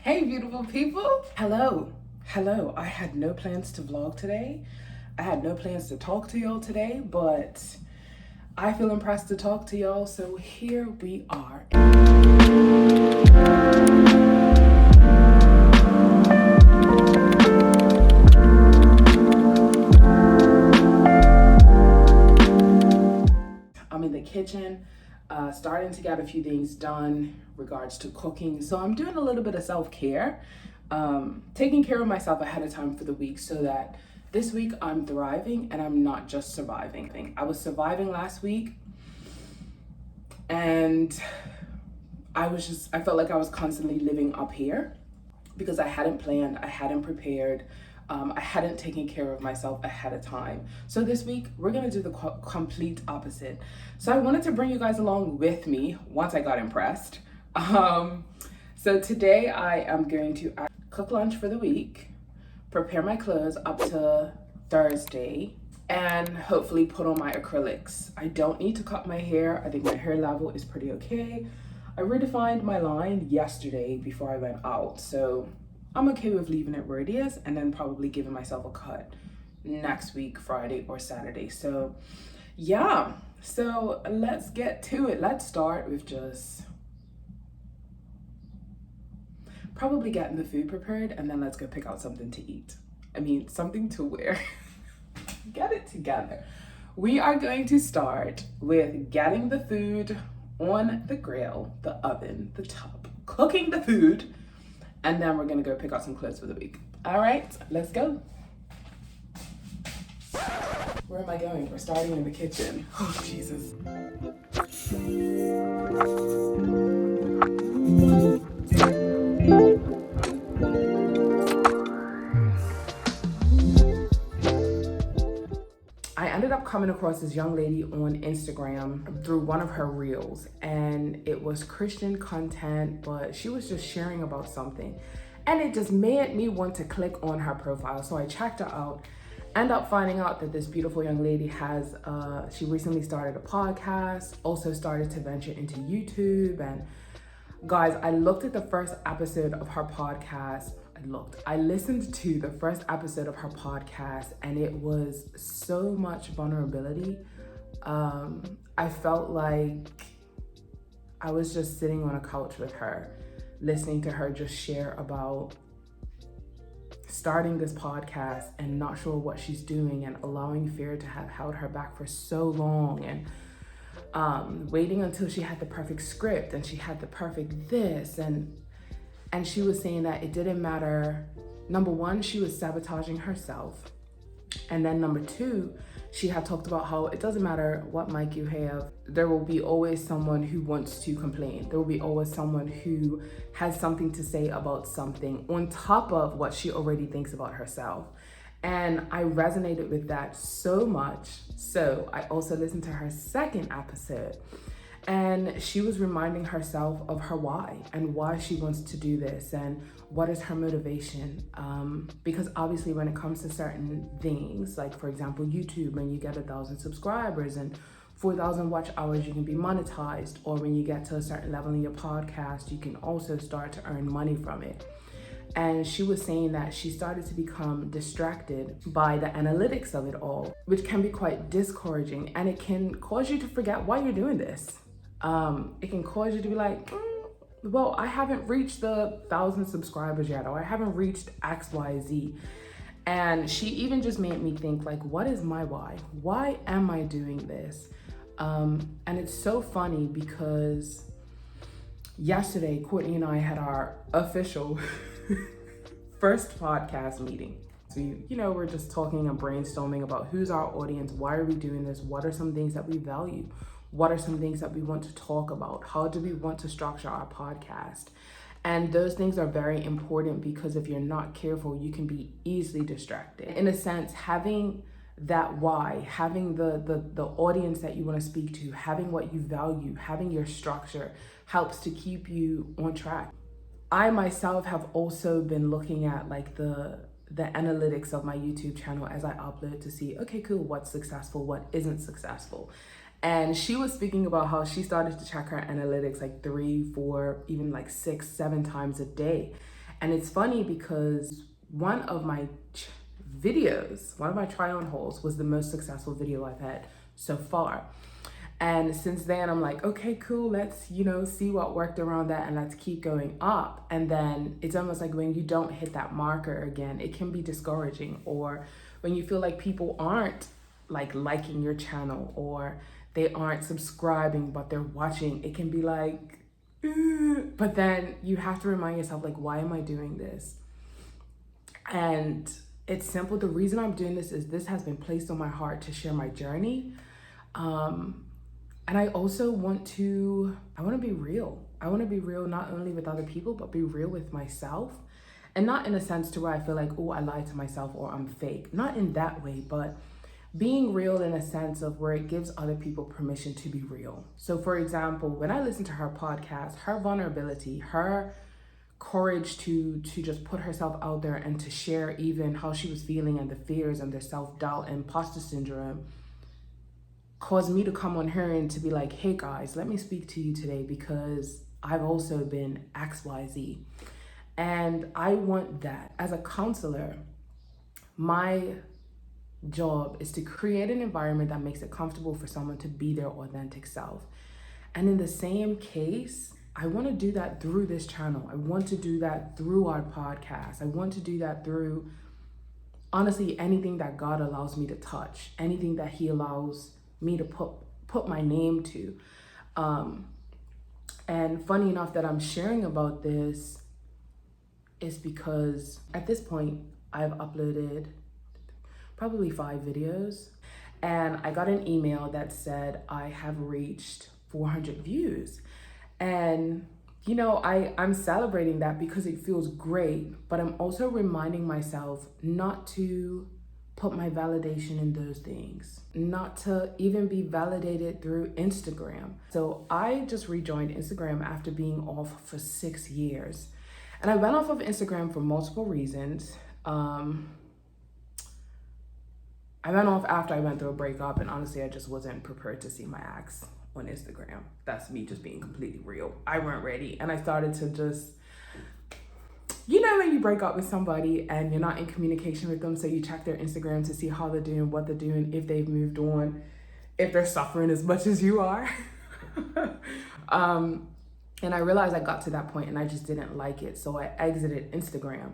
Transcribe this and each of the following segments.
Hey beautiful people. Hello. I had no plans to vlog today. I had no plans to talk to y'all today, but I feel impressed to talk to y'all, so here we are. I'm in the kitchen, starting to get a few things done regards to cooking. So I'm doing a little bit of self-care, taking care of myself ahead of time for the week so that this week I'm thriving and I'm not just surviving. I was surviving last week and I felt like I was constantly living up here because I hadn't planned, I hadn't prepared, I hadn't taken care of myself ahead of time. So this week, we're gonna do the complete opposite. So I wanted to bring you guys along with me once I got impressed. So today I am going to cook lunch for the week, prepare my clothes up to Thursday, and hopefully put on my acrylics. I don't need to cut my hair. I think my hair level is pretty okay. I redefined my line yesterday before I went out, so I'm okay with leaving it where it is and then probably giving myself a cut next week, Friday or Saturday. So yeah, so let's get to it. Let's start with just probably getting the food prepared and then let's go pick out something to eat. I mean, something to wear. Get it together. We are going to start with getting the food on the grill, the oven, the top, cooking the food, and then we're gonna go pick out some clothes for the week. All right, let's go. Where am I going? We're starting in the kitchen. Oh, Jesus. I ended up coming across this young lady on Instagram through one of her reels, and it was Christian content, but she was just sharing about something, and it just made me want to click on her profile. So I checked her out, end up finding out that this beautiful young lady has, she recently started a podcast, also started to venture into YouTube. And guys, I looked at the first episode of her podcast. I listened to the first episode of her podcast and it was so much vulnerability. I felt like I was just sitting on a couch with her, listening to her just share about starting this podcast and not sure what she's doing and allowing fear to have held her back for so long, and waiting until she had the perfect script and she had the perfect this, and she was saying that it didn't matter. Number one, she was sabotaging herself. And then number two, she had talked about how it doesn't matter what mic you have, there will be always someone who wants to complain. There will be always someone who has something to say about something on top of what she already thinks about herself. And I resonated with that so much. So I also listened to her second episode. And she was reminding herself of her why and why she wants to do this and what is her motivation. Because obviously when it comes to certain things, like for example, YouTube, when you get 1,000 subscribers and 4,000 watch hours, you can be monetized. Or when you get to a certain level in your podcast, you can also start to earn money from it. And she was saying that she started to become distracted by the analytics of it all, which can be quite discouraging, and it can cause you to forget why you're doing this. It can cause you to be like, well, I haven't reached the 1,000 subscribers yet, or I haven't reached XYZ. And she even just made me think, like, what is my why? Why am I doing this? And it's so funny because yesterday, Courtney and I had our official first podcast meeting. So, we're just talking and brainstorming about who's our audience, why are we doing this, what are some things that we value, what are some things that we want to talk about, how do we want to structure our podcast. And those things are very important because if you're not careful, you can be easily distracted. In a sense, having that why, having the audience that you want to speak to, having what you value, having your structure helps to keep you on track. I myself have also been looking at like the analytics of my YouTube channel as I upload to see, okay, cool, what's successful, what isn't successful. And she was speaking about how she started to check her analytics like 3, 4, even like 6, 7 times a day. And it's funny because one of my try on hauls was the most successful video I've had so far. And since then, I'm like, okay, cool, let's, see what worked around that and let's keep going up. And then it's almost like when you don't hit that marker again, it can be discouraging. Or when you feel like people aren't like liking your channel or they aren't subscribing, but they're watching, it can be like, but then you have to remind yourself, like, why am I doing this? And it's simple. The reason I'm doing this is this has been placed on my heart to share my journey. And I also want to be real. I want to be real not only with other people, but be real with myself. And not in a sense to where I feel like, oh, I lied to myself or I'm fake. Not in that way, but being real in a sense of where it gives other people permission to be real. So for example, when I listen to her podcast, her vulnerability, her courage to just put herself out there and to share even how she was feeling and the fears and the self-doubt and imposter syndrome caused me to come on her and to be like, hey guys, let me speak to you today because I've also been XYZ. And I want that. As a counselor, my job is to create an environment that makes it comfortable for someone to be their authentic self. And in the same case, I want to do that through this channel. I want to do that through our podcast. I want to do that through, honestly, anything that God allows me to touch, anything that He allows me to put my name to. And funny enough that I'm sharing about this is because at this point I've uploaded probably 5 videos and I got an email that said I have reached 400 views. And I'm celebrating that because it feels great, but I'm also reminding myself not to put my validation in those things, not to even be validated through Instagram. So I just rejoined Instagram after being off for 6 years. And I went off of Instagram for multiple reasons. I went off after I went through a breakup, and honestly, I just wasn't prepared to see my ex on Instagram. That's me just being completely real. I weren't ready. And I started to just, when you break up with somebody and you're not in communication with them, so you check their Instagram to see how they're doing, what they're doing, if they've moved on, if they're suffering as much as you are. And I realized I got to that point and I just didn't like it. So I exited Instagram.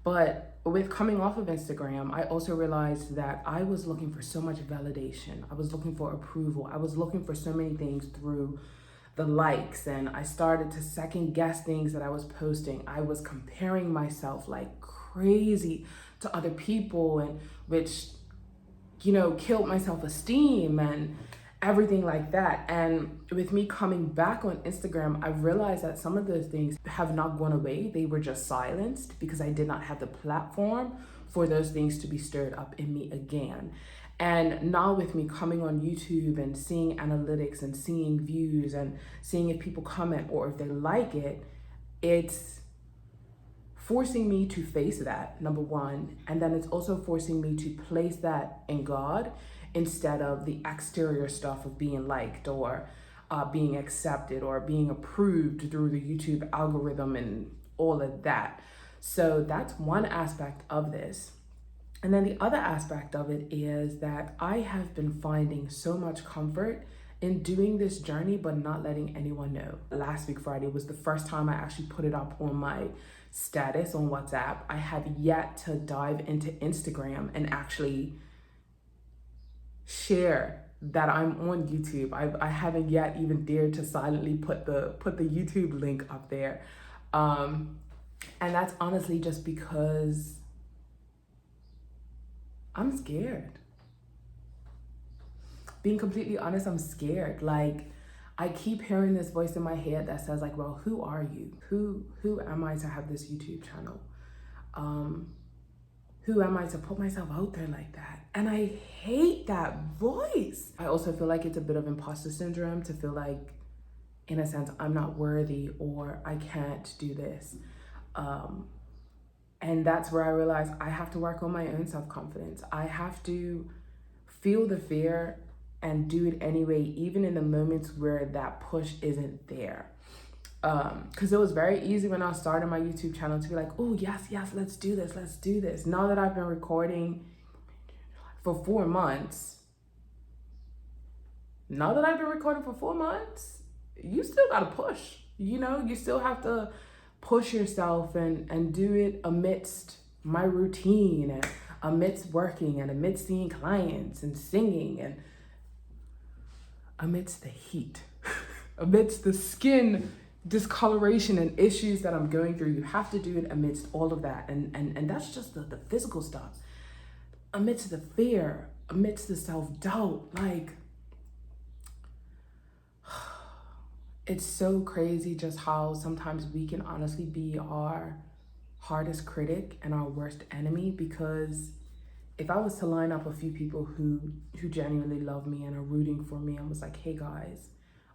But with coming off of Instagram, I also realized that I was looking for so much validation. I was looking for approval. I was looking for so many things through the likes, and I started to second guess things that I was posting. I was comparing myself like crazy to other people, and which, killed my self-esteem and everything like that. And with me coming back on Instagram, I realized that some of those things have not gone away. They were just silenced because I did not have the platform for those things to be stirred up in me again. And now with me coming on YouTube and seeing analytics and seeing views and seeing if people comment or if they like it, it's forcing me to face that, number one. And then it's also forcing me to place that in God instead of the exterior stuff of being liked or being accepted or being approved through the YouTube algorithm and all of that. So that's one aspect of this. And then the other aspect of it is that I have been finding so much comfort in doing this journey, but not letting anyone know. Last week, Friday, was the first time I actually put it up on my status on WhatsApp. I have yet to dive into Instagram and actually share that I'm on YouTube. I haven't yet even dared to silently put the YouTube link up there. And that's honestly just because I'm scared. Being completely honest, I'm scared. Like, I keep hearing this voice in my head that says like, well, who are you? Who am I to have this YouTube channel? Who am I to put myself out there like that? And I hate that voice. I also feel like it's a bit of imposter syndrome to feel like, in a sense, I'm not worthy or I can't do this. And that's where I realized I have to work on my own self-confidence. I have to feel the fear and do it anyway, even in the moments where that push isn't there. Because it was very easy when I was starting my YouTube channel to be like, oh, yes, let's do this. Now that I've been recording for 4 months, you still gotta push. You still have to push yourself and do it amidst my routine and amidst working and amidst seeing clients and singing and amidst the heat, amidst the skin discoloration and issues that I'm going through. You have to do it amidst all of that. And that's just the physical stuff. Amidst the fear, amidst the self-doubt, like, it's so crazy just how sometimes we can honestly be our hardest critic and our worst enemy. Because if I was to line up a few people who genuinely love me and are rooting for me and was like, hey guys,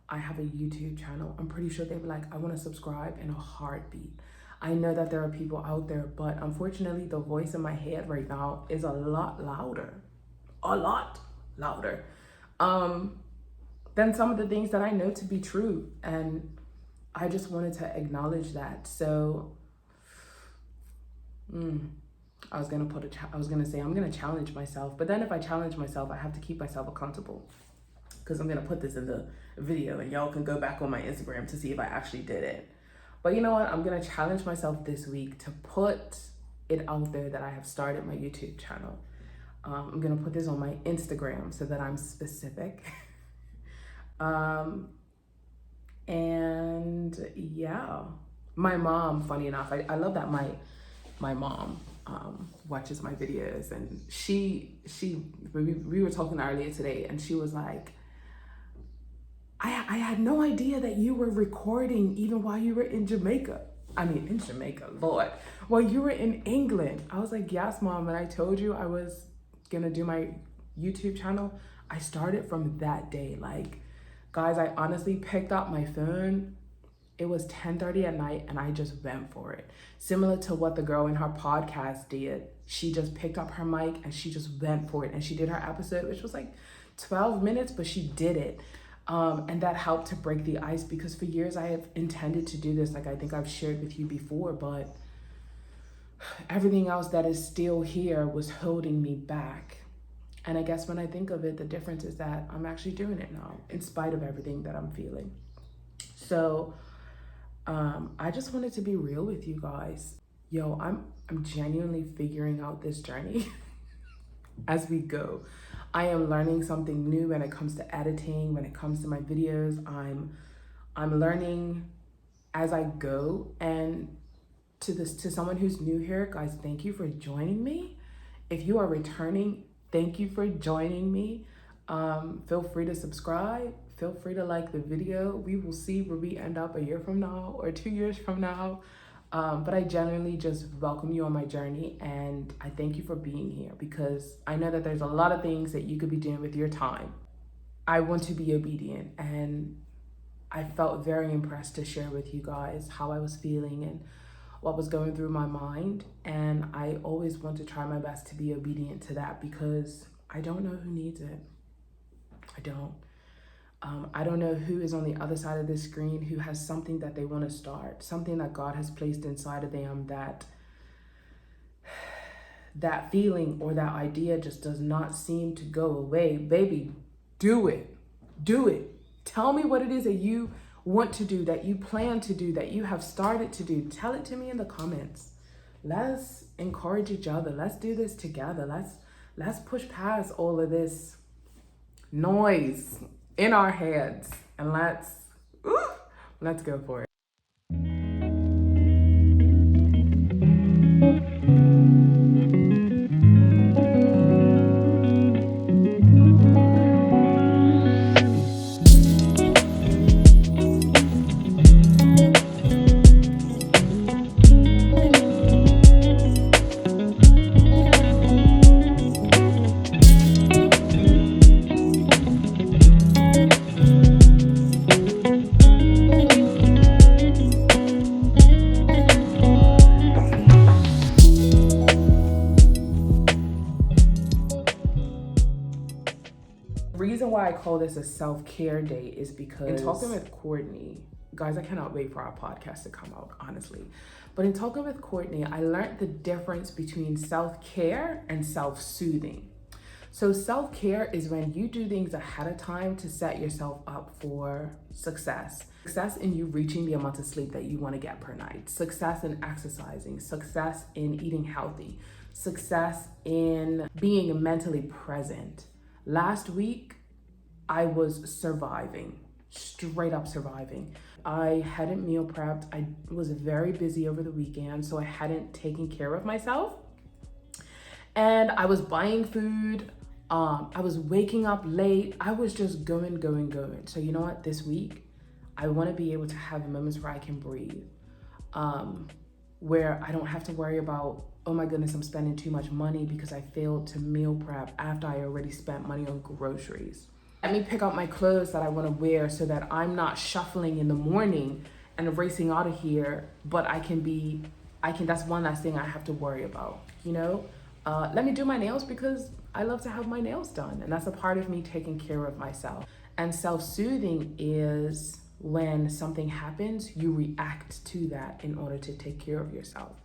I have a YouTube channel, I'm pretty sure they'd be like, I want to subscribe in a heartbeat. I know that there are people out there, but unfortunately the voice in my head right now is a lot louder than some of the things that I know to be true. And I just wanted to acknowledge that. So I was gonna say I'm gonna challenge myself, but then if I challenge myself, I have to keep myself accountable, because I'm gonna put this in the video and y'all can go back on my Instagram to see if I actually did it. But you know what? I'm gonna challenge myself this week to put it out there that I have started my YouTube channel. I'm gonna put this on my Instagram so that I'm specific. And yeah, my mom, funny enough, I love that my mom watches my videos, and we were talking earlier today, and she was like, I had no idea that you were recording even while you were in Jamaica. In Jamaica, Lord. While you were in England. I was like, yes, Mom. And I told you I was gonna do my YouTube channel. I started from that day. Like, guys, I honestly picked up my phone. It was 10:30 at night and I just went for it. Similar to what the girl in her podcast did. She just picked up her mic and she just went for it. And she did her episode, which was like 12 minutes, but she did it. And that helped to break the ice, because for years I have intended to do this, like I think I've shared with you before, but everything else that is still here was holding me back. And I guess when I think of it, the difference is that I'm actually doing it now, in spite of everything that I'm feeling. So I just wanted to be real with you guys. Yo, I'm genuinely figuring out this journey as we go. I am learning something new when it comes to editing, when it comes to my videos. I'm learning as I go. And to someone who's new here, guys, thank you for joining me. If you are returning, thank you for joining me. Feel free to subscribe. Feel free to like the video. We will see where we end up a year from now or 2 years from now. But I genuinely just welcome you on my journey, and I thank you for being here, because I know that there's a lot of things that you could be doing with your time. I want to be obedient, and I felt very impressed to share with you guys how I was feeling and what was going through my mind. And I always want to try my best to be obedient to that, because I don't know who needs it. I don't. I don't know who is on the other side of this screen who has something that they want to start, something that God has placed inside of them, that feeling or that idea just does not seem to go away. Baby, do it. Do it. Tell me what it is that you want to do, that you plan to do, that you have started to do. Tell it to me in the comments. Let's encourage each other. Let's do this together. Let's push past all of this noise in our heads, and let's go for it. The reason why I call this a self-care day is because in talking with Courtney, Guys, I cannot wait for our podcast to come out, honestly. But in talking with Courtney, I learned the difference between self-care and self-soothing. So self-care is when you do things ahead of time to set yourself up for success. Success in you reaching the amount of sleep that you want to get per night. Success in exercising. Success in eating healthy. Success in being mentally present. Last week, I was surviving, straight up surviving. I hadn't meal prepped. I was very busy over the weekend, so I hadn't taken care of myself. And I was buying food. I was waking up late. I was just going. So you know what? This week, I want to be able to have moments where I can breathe, where I don't have to worry about, oh my goodness, I'm spending too much money because I failed to meal prep after I already spent money on groceries. Let me pick out my clothes that I want to wear so that I'm not shuffling in the morning and racing out of here, but that's one last thing I have to worry about, you know? Let me do my nails because I love to have my nails done, and that's a part of me taking care of myself. And self-soothing is when something happens, you react to that in order to take care of yourself.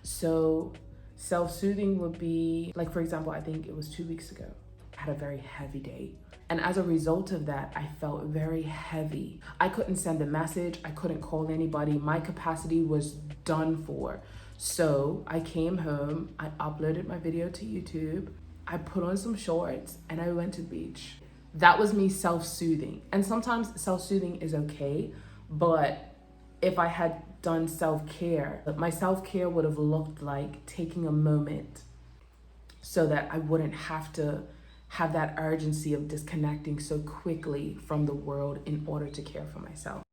So self-soothing would be, like, for example, I think it was 2 weeks ago, I had a very heavy day. And as a result of that, I felt very heavy. I couldn't send a message. I couldn't call anybody. My capacity was done for. So I came home, I uploaded my video to YouTube, I put on some shorts, and I went to the beach. That was me self-soothing. And sometimes self-soothing is okay, but if I had done self-care, my self-care would have looked like taking a moment so that I wouldn't have to have that urgency of disconnecting so quickly from the world in order to care for myself.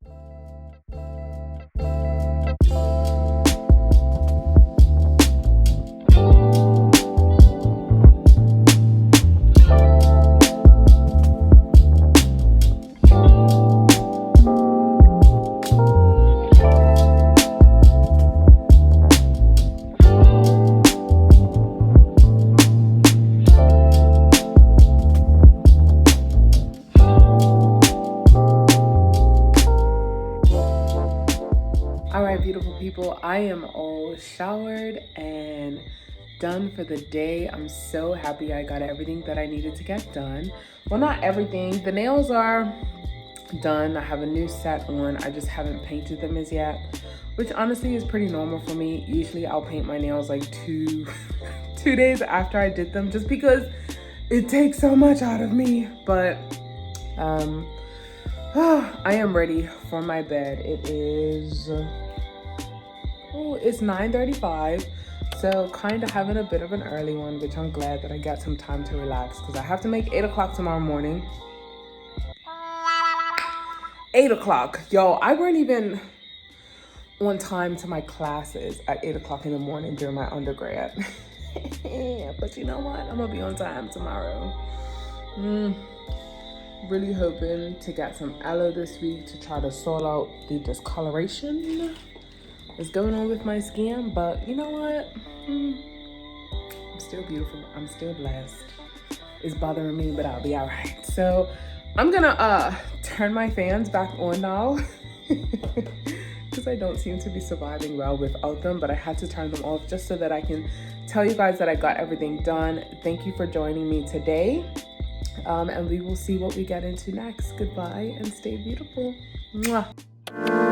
All right, beautiful people, I am all showered and done for the day. I'm so happy I got everything that I needed to get done. Well, not everything. The nails are done. I have a new set on. I just haven't painted them as yet, which honestly is pretty normal for me. Usually I'll paint my nails like two days after I did them, just because it takes so much out of me. But I am ready for my bed. It's 9:35, so kind of having a bit of an early one, which I'm glad that I got some time to relax because I have to make 8 o'clock tomorrow morning. 8 o'clock, yo, I weren't even on time to my classes at 8 o'clock in the morning during my undergrad. But you know what? I'm gonna be on time tomorrow. Really hoping to get some aloe this week to try to sort out the discoloration that's going on with my skin. But you know what? I'm still beautiful. I'm still blessed. It's bothering me, but I'll be all right. So I'm gonna turn my fans back on now because I don't seem to be surviving well without them, but I had to turn them off just so that I can tell you guys that I got everything done. Thank you for joining me today. And we will see what we get into next. Goodbye and stay beautiful. Mwah.